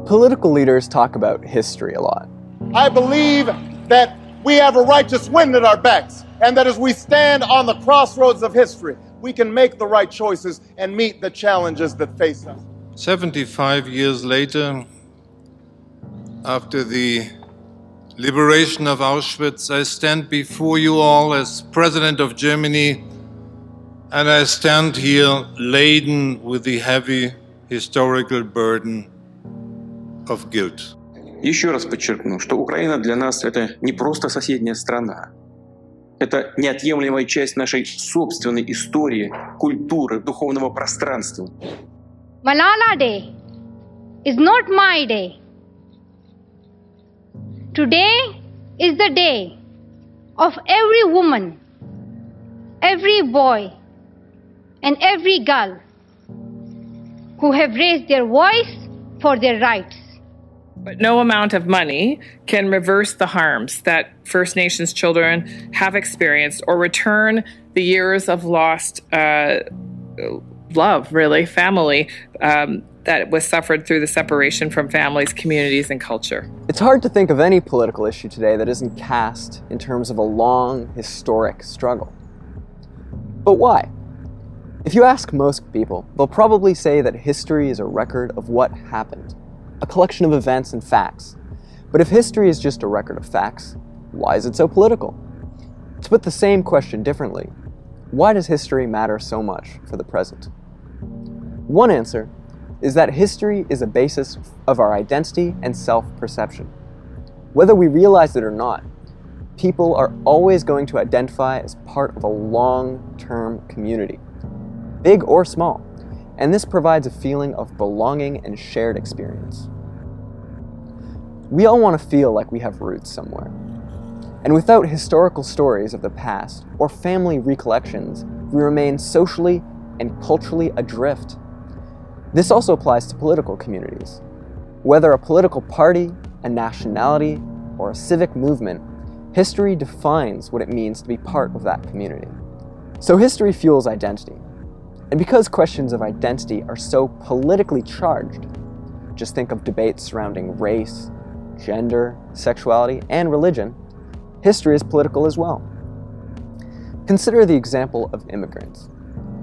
Political leaders talk about history a lot. I believe that we have a righteous wind at our backs, and that as we stand on the crossroads of history, we can make the right choices and meet the challenges that face us. 75 years later, after the liberation of Auschwitz, I stand before you all as President of Germany, and I stand here laden with the heavy historical burden of guilt. Еще раз подчеркну, что Украина для нас это не просто соседняя страна. Это неотъемлемая часть нашей собственной истории, культуры, духовного пространства. Malala Day is not my day. Today is the day of every woman, every boy, and every girl who have raised their voice for their rights. But no amount of money can reverse the harms that First Nations children have experienced or return the years of lost love, really, family, that was suffered through the separation from families, communities, and culture. It's hard to think of any political issue today that isn't cast in terms of a long, historic struggle. But why? If you ask most people, they'll probably say that history is a record of what happened, a collection of events and facts. But if history is just a record of facts, why is it so political? To put the same question differently, why does history matter so much for the present? One answer is that history is a basis of our identity and self-perception. Whether we realize it or not, people are always going to identify as part of a long-term community, big or small. And this provides a feeling of belonging and shared experience. We all want to feel like we have roots somewhere. And without historical stories of the past or family recollections, we remain socially and culturally adrift. This also applies to political communities. Whether a political party, a nationality, or a civic movement, history defines what it means to be part of that community. So history fuels identity. And because questions of identity are so politically charged, just think of debates surrounding race, gender, sexuality, and religion, history is political as well. Consider the example of immigrants.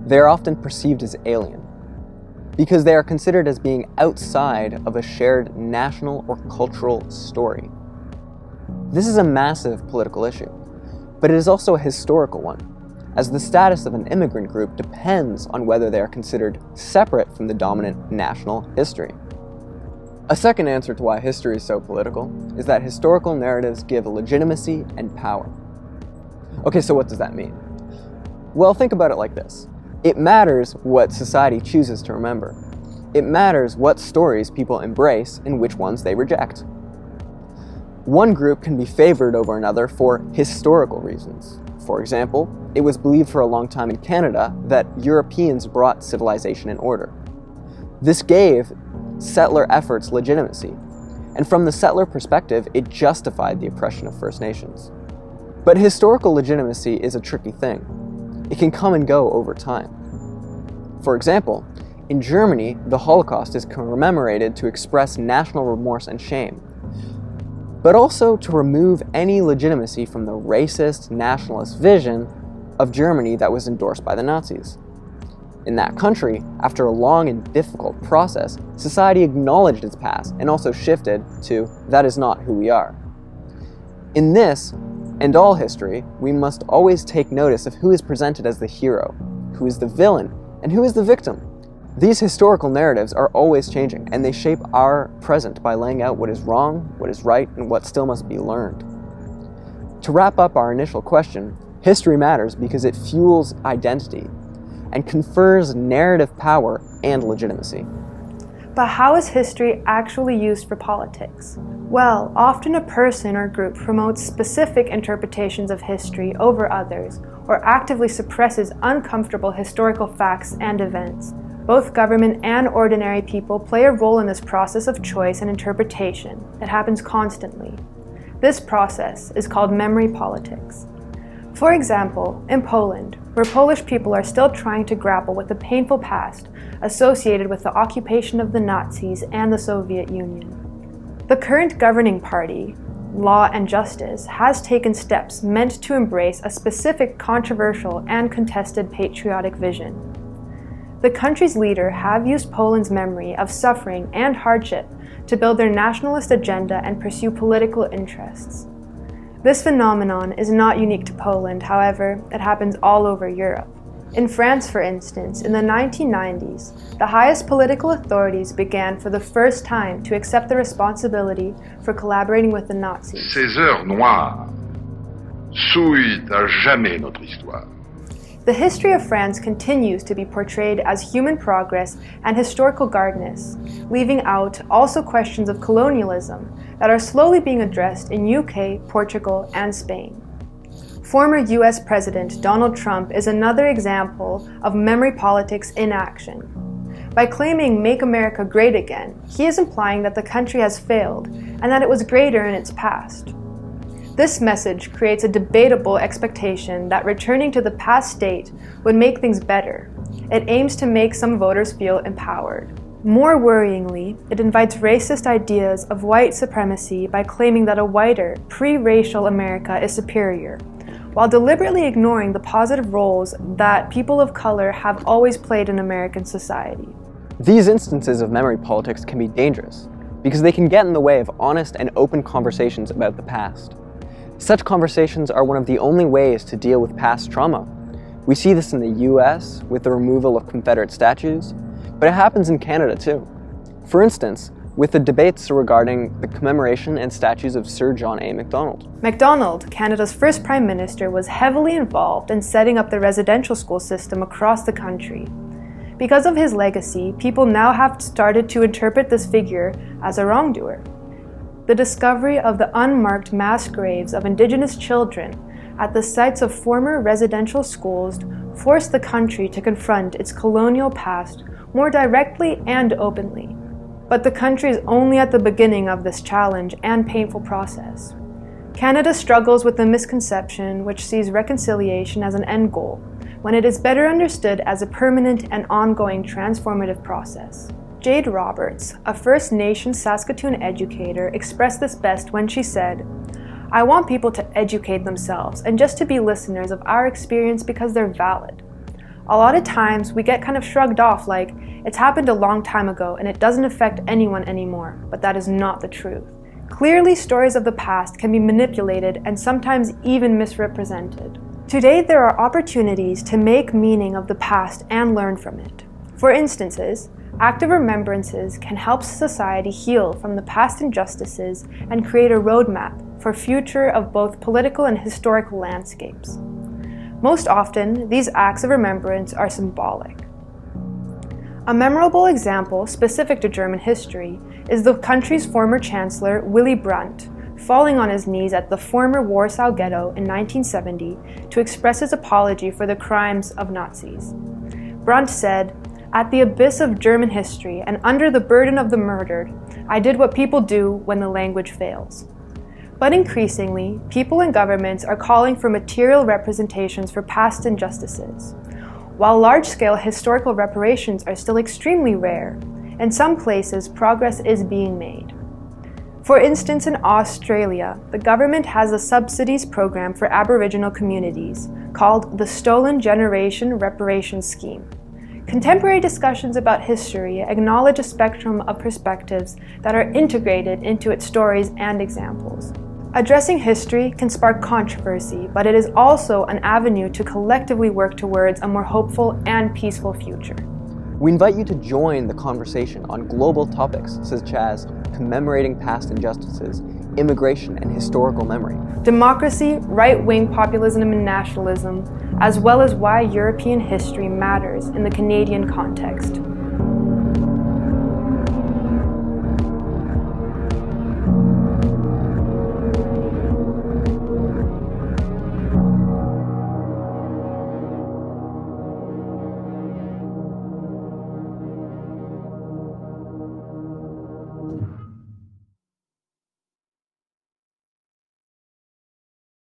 They are often perceived as alien because they are considered as being outside of a shared national or cultural story. This is a massive political issue, but it is also a historical one, as the status of an immigrant group depends on whether they are considered separate from the dominant national history. A second answer to why history is so political is that historical narratives give legitimacy and power. Okay, so what does that mean? Well, think about it like this. It matters what society chooses to remember. It matters what stories people embrace and which ones they reject. One group can be favored over another for historical reasons. For example, it was believed for a long time in Canada that Europeans brought civilization and order. This gave settler efforts legitimacy, and from the settler perspective, it justified the oppression of First Nations. But historical legitimacy is a tricky thing. It can come and go over time. For example, in Germany, the Holocaust is commemorated to express national remorse and shame, but also to remove any legitimacy from the racist, nationalist vision of Germany that was endorsed by the Nazis. In that country, after a long and difficult process, society acknowledged its past and also shifted to, that is not who we are. In this, and all history, we must always take notice of who is presented as the hero, who is the villain, and who is the victim. These historical narratives are always changing, and they shape our present by laying out what is wrong, what is right, and what still must be learned. To wrap up our initial question, history matters because it fuels identity and confers narrative power and legitimacy. But how is history actually used for politics? Well, often a person or group promotes specific interpretations of history over others, or actively suppresses uncomfortable historical facts and events. Both government and ordinary people play a role in this process of choice and interpretation. It happens constantly. This process is called memory politics. For example, in Poland, where Polish people are still trying to grapple with the painful past associated with the occupation of the Nazis and the Soviet Union. The current governing party, Law and Justice, has taken steps meant to embrace a specific controversial and contested patriotic vision. The country's leader have used Poland's memory of suffering and hardship to build their nationalist agenda and pursue political interests. This phenomenon is not unique to Poland, however, it happens all over Europe. In France, for instance, in the 1990s, the highest political authorities began for the first time to accept the responsibility for collaborating with the Nazis. Ces heures noires souillent à jamais notre histoire. The history of France continues to be portrayed as human progress and historical guardness, leaving out also questions of colonialism that are slowly being addressed in UK, Portugal, and Spain. Former US President Donald Trump is another example of memory politics in action. By claiming "Make America Great Again," he is implying that the country has failed and that it was greater in its past. This message creates a debatable expectation that returning to the past state would make things better. It aims to make some voters feel empowered. More worryingly, it invites racist ideas of white supremacy by claiming that a whiter, pre-racial America is superior, while deliberately ignoring the positive roles that people of color have always played in American society. These instances of memory politics can be dangerous because they can get in the way of honest and open conversations about the past. Such conversations are one of the only ways to deal with past trauma. We see this in the US with the removal of Confederate statues, but it happens in Canada too. For instance, with the debates regarding the commemoration and statues of Sir John A. Macdonald. Macdonald, Canada's first Prime Minister, was heavily involved in setting up the residential school system across the country. Because of his legacy, people now have started to interpret this figure as a wrongdoer. The discovery of the unmarked mass graves of Indigenous children at the sites of former residential schools forced the country to confront its colonial past more directly and openly. But the country is only at the beginning of this challenge and painful process. Canada struggles with the misconception which sees reconciliation as an end goal, when it is better understood as a permanent and ongoing transformative process. Jade Roberts, a First Nations Saskatoon educator, expressed this best when she said, "I want people to educate themselves and just to be listeners of our experience because they're valid. A lot of times we get kind of shrugged off like, it's happened a long time ago and it doesn't affect anyone anymore, but that is not the truth. Clearly, stories of the past can be manipulated and sometimes even misrepresented. Today, there are opportunities to make meaning of the past and learn from it. For instances, active remembrances can help society heal from the past injustices and create a roadmap for future of both political and historical landscapes. Most often, these acts of remembrance are symbolic. A memorable example specific to German history is the country's former Chancellor Willy Brandt falling on his knees at the former Warsaw Ghetto in 1970 to express his apology for the crimes of Nazis. Brandt said, "At the abyss of German history and under the burden of the murdered, I did what people do when the language fails." But increasingly, people and governments are calling for material representations for past injustices. While large-scale historical reparations are still extremely rare, in some places progress is being made. For instance, in Australia, the government has a subsidies program for Aboriginal communities called the Stolen Generation Reparations Scheme. Contemporary discussions about history acknowledge a spectrum of perspectives that are integrated into its stories and examples. Addressing history can spark controversy, but it is also an avenue to collectively work towards a more hopeful and peaceful future. We invite you to join the conversation on global topics such as commemorating past injustices, immigration, and historical memory, democracy, right-wing populism and nationalism, as well as why European history matters in the Canadian context.